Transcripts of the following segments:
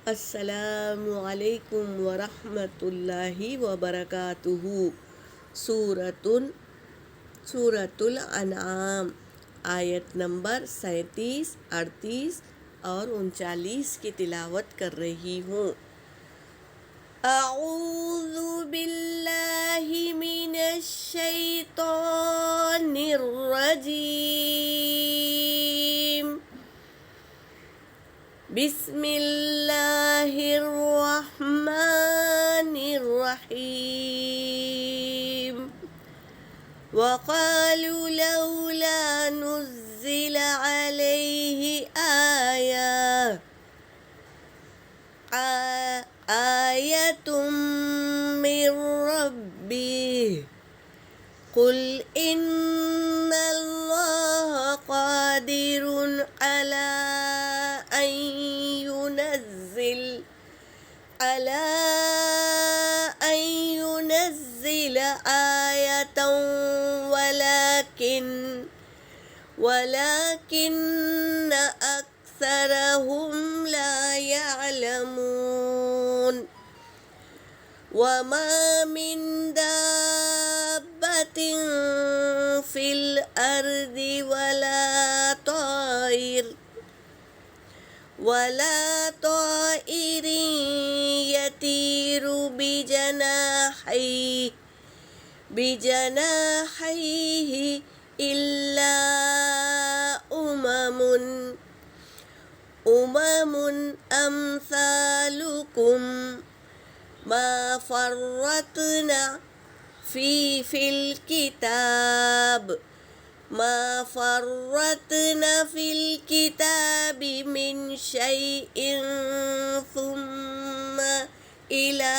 السلام علیکم ورحمۃ اللہ وبرکاتہ۔ سورۃ الانعام، آیت نمبر 37، 38 اور 39 کی تلاوت کر رہی ہوں۔ اعوذ باللہ من الشیطان الرجیم، بسم اللہ الرحمن الرحیم۔ وقالوا لولا نزل عليه آية من ربه، قل إن الله قادر على أن ينزل آية ولكن أكثرهم لا يعلمون۔ وما من دابة في الأرض ولا طائر يطير بجناحيه إلا أمم أمثالكم ما فرطنا في الكتاب من شيء ثم إلى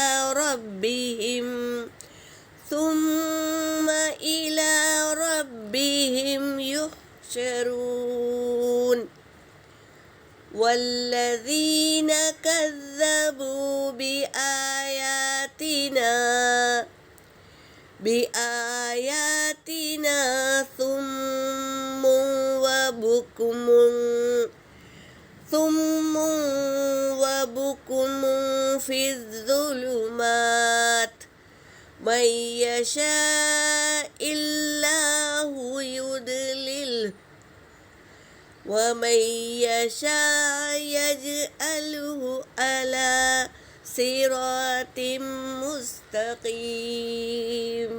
ربهم يحشرون۔ والذين كذبوا بآياتنا صم وبكم في الظلمات، من يشاء الله يضلله ومن يشاء يجعله على صراط مستقیم۔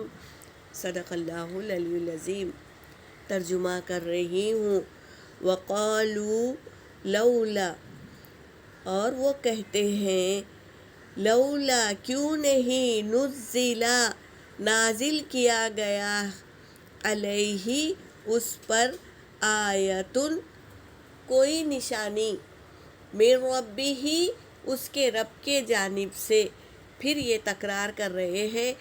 صدق اللہ العلی العظیم۔ ترجمہ کر رہی ہوں۔ وقالوا لولا، اور وہ کہتے ہیں لولا کیوں نہیں، نزلا نازل کیا گیا، علیہ اس پر، آیتن کوئی نشانی، من ربہ اس کے رب کے جانب سے۔ پھر یہ تکرار کر رہے ہیں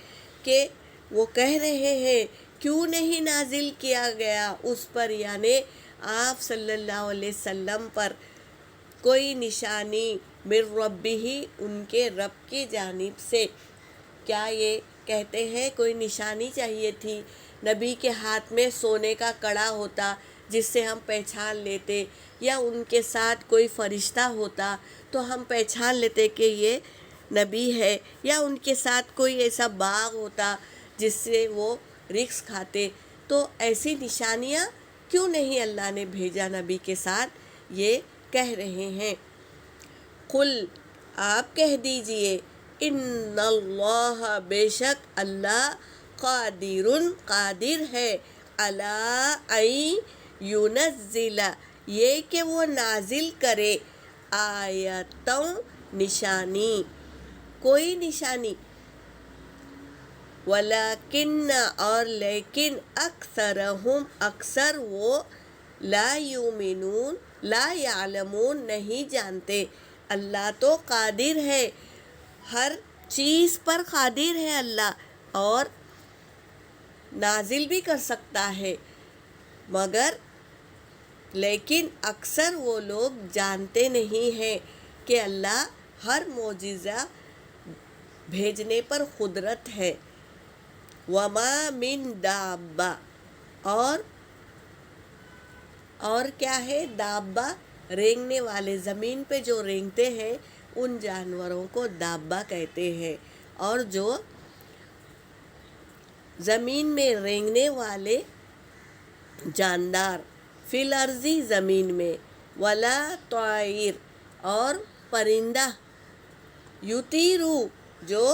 کہ وہ کہہ رہے ہیں کیوں نہیں نازل کیا گیا اس پر، یعنی آپ صلی اللہ علیہ وسلم پر کوئی نشانی، من ربہ ان کے رب کی جانب سے۔ کیا یہ کہتے ہیں کوئی نشانی چاہیے تھی؟ نبی کے ہاتھ میں سونے کا کڑا ہوتا جس سے ہم پہچان لیتے، یا ان کے ساتھ کوئی فرشتہ ہوتا تو ہم پہچان لیتے کہ یہ نبی ہے، یا ان کے ساتھ کوئی ایسا باغ ہوتا جس سے وہ رزق کھاتے، تو ایسی نشانیاں کیوں نہیں اللہ نے بھیجا نبی کے ساتھ، یہ کہہ رہے ہیں۔ قل آپ کہہ دیجئے، ان اللہ بے شک اللہ، قادر ہے، علی ان ینزل یہ کہ وہ نازل کرے، آیتوں نشانی، کوئی نشانی، ولیکن اور لیکن، اکثرہم اکثر وہ، لا یؤمنون لا یعلمون نہیں جانتے۔ اللہ تو قادر ہے، ہر چیز پر قادر ہے اللہ، اور نازل بھی کر سکتا ہے، مگر لیکن اکثر وہ لوگ جانتے نہیں ہیں کہ اللہ ہر معجزہ بھیجنے پر قدرت ہے۔ وما من دابہ، اور کیا ہے؟ دابہ رینگنے والے، زمین پہ جو رینگتے ہیں ان جانوروں کو دابہ کہتے ہیں، اور جو زمین میں رینگنے والے جاندار، فی الارضی زمین میں، ولا طائر اور پرندہ، یطیرو جو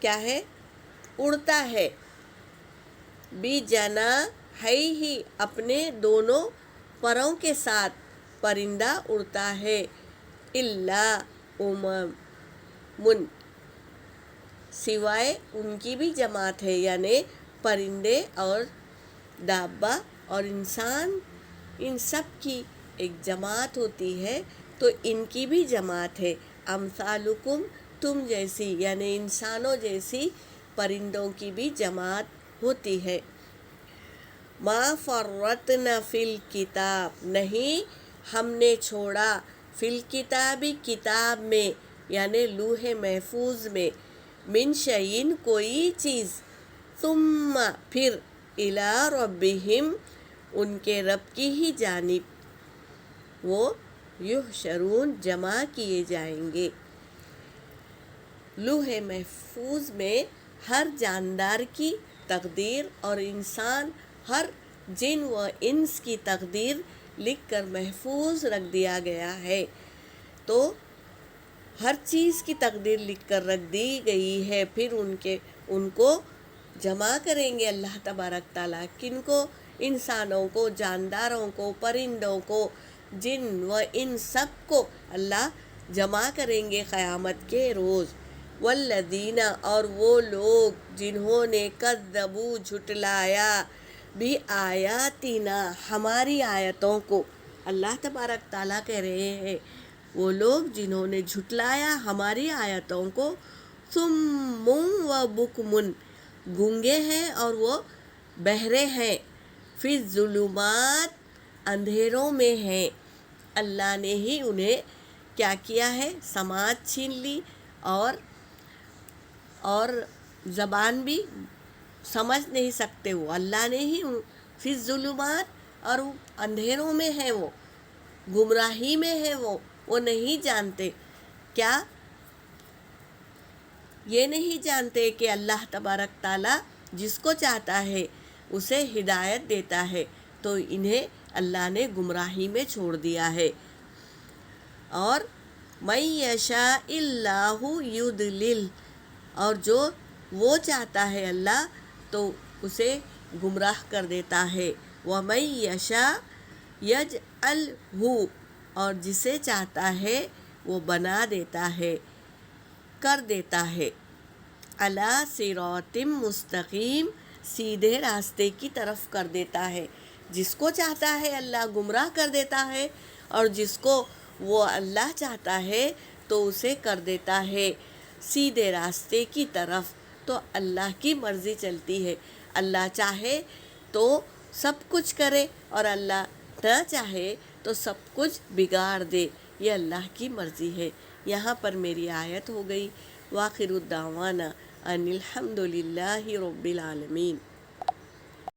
کیا ہے اڑتا ہے، بجناحیہ اپنے دونوں پروں کے ساتھ پرندہ اڑتا ہے، الا امم سوائے ان کی بھی جماعت ہے، یعنی پرندے اور دابہ اور انسان، ان سب کی ایک جماعت ہوتی ہے، تو ان کی بھی جماعت ہے، امثالکم تم جیسی، یعنی انسانوں جیسی پرندوں کی بھی جماعت ہوتی ہے۔ ما فرطنا فی الکتاب، نہیں ہم نے چھوڑا، فی الکتاب کتاب میں، یعنی لوح محفوظ میں، من شیء کوئی چیز، ثم پھر، الی ربہم ان کے رب کی ہی جانب وہ یحشرون جمع کیے جائیں گے۔ لوح محفوظ میں ہر جاندار کی تقدیر اور انسان، ہر جن و انس کی تقدیر لکھ کر محفوظ رکھ دیا گیا ہے، تو ہر چیز کی تقدیر لکھ کر رکھ دی گئی ہے، پھر ان کو جمع کریں گے اللہ تبارک تعالیٰ، کن کو؟ انسانوں کو، جانداروں کو، پرندوں کو، جن و ان سب کو اللہ جمع کریں گے قیامت کے روز۔ والذین اور وہ لوگ جنہوں نے کذبوا جھٹلایا، بآیاتنا ہماری آیتوں کو، اللہ تبارک تعالیٰ کہہ رہے ہیں وہ لوگ جنہوں نے جھٹلایا ہماری آیتوں کو، صم و بکم گونگے ہیں اور وہ بہرے ہیں، فی الظلمات اندھیروں میں ہیں، اللہ نے ہی انہیں کیا کیا ہے، سماعت چھین لی، اور زبان بھی سمجھ نہیں سکتے، وہ اللہ نے ہی، فی الظلمات اور اندھیروں میں ہیں، وہ گمراہی میں ہے، وہ نہیں جانتے، کیا یہ نہیں جانتے کہ اللہ تبارک تعالیٰ جس کو چاہتا ہے اسے ہدایت دیتا ہے، تو انہیں اللہ نے گمراہی میں چھوڑ دیا ہے۔ اور من یشاء اللہ یضلل، اور جو وہ چاہتا ہے اللہ تو اسے گمراہ کر دیتا ہے، ومن یشاء یجعلہ، اور جسے چاہتا ہے وہ بنا دیتا ہے، کر دیتا ہے، علی صراط مستقیم، سیدھے راستے کی طرف کر دیتا ہے، جس کو چاہتا ہے اللہ گمراہ کر دیتا ہے، اور جس کو وہ اللہ چاہتا ہے تو اسے کر دیتا ہے سیدھے راستے کی طرف۔ تو اللہ کی مرضی چلتی ہے، اللہ چاہے تو سب کچھ کرے، اور اللہ نہ چاہے تو سب کچھ بگاڑ دے، یہ اللہ کی مرضی ہے۔ یہاں پر میری آیت ہو گئی۔ وآخر الدعوانا ان الحمد للہ رب العالمین۔